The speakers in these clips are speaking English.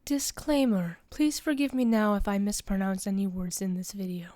Disclaimer. Please forgive me now if I mispronounce any words in this video.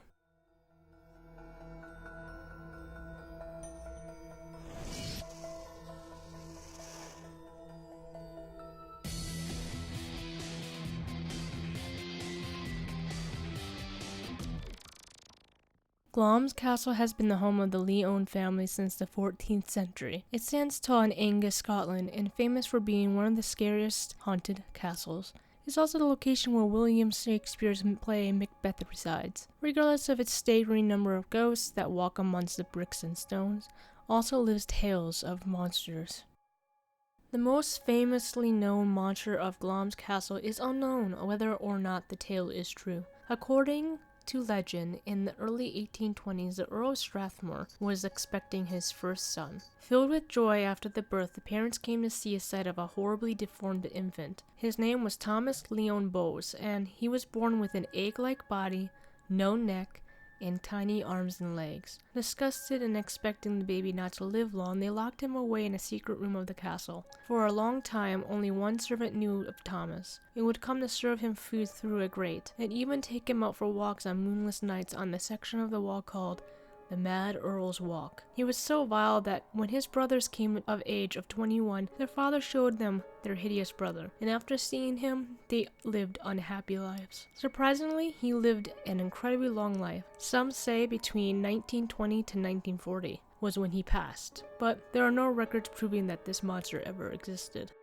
Glamis Castle has been the home of the Leone family since the 14th century. It stands tall in Angus, Scotland, and famous for being one of the scariest haunted castles. It's also the location where William Shakespeare's play Macbeth resides. Regardless of its staggering number of ghosts that walk amongst the bricks and stones, also lives tales of monsters. The most famously known monster of Glamis Castle is unknown whether or not the tale is true. According to legend, in the early 1820s, the Earl of Strathmore was expecting his first son. Filled with joy after the birth, the parents came to see a sight of a horribly deformed infant. His name was Thomas Leon Bowes, and he was born with an egg-like body, no neck, and tiny arms and legs. Disgusted and expecting the baby not to live long, they locked him away in a secret room of the castle. For a long time, only one servant knew of Thomas. It would come to serve him food through a grate, and even take him out for walks on moonless nights on the section of the wall called the Mad Earl's Walk. He was so vile that when his brothers came of age of 21, their father showed them their hideous brother, and after seeing him, they lived unhappy lives. Surprisingly, he lived an incredibly long life. Some say between 1920 to 1940 was when he passed, but there are no records proving that this monster ever existed.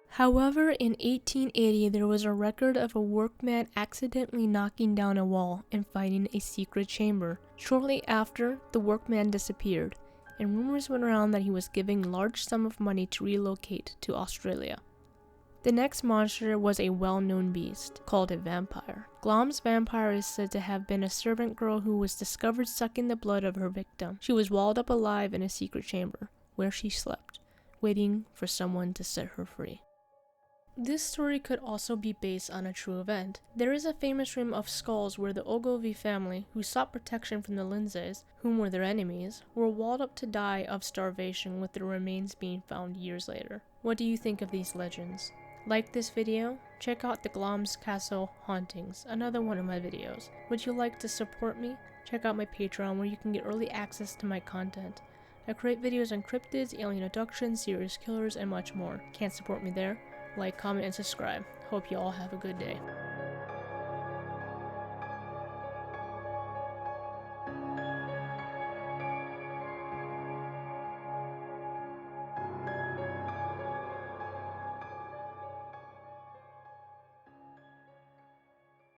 However, in 1880, there was a record of a workman accidentally knocking down a wall and finding a secret chamber. Shortly after, the workman disappeared, and rumors went around that he was giving a large sum of money to relocate to Australia. The next monster was a well-known beast, called a vampire. Glamis vampire is said to have been a servant girl who was discovered sucking the blood of her victim. She was walled up alive in a secret chamber, where she slept, waiting for someone to set her free. This story could also be based on a true event. There is a famous room of skulls where the Ogilvy family, who sought protection from the Lindsays, whom were their enemies, were walled up to die of starvation, with their remains being found years later. What do you think of these legends? Like this video? Check out the Glamis Castle Hauntings, another one of my videos. Would you like to support me? Check out my Patreon where you can get early access to my content. I create videos on cryptids, alien abductions, serial killers, and much more. Can't support me there? Like, comment, and subscribe. Hope you all have a good day.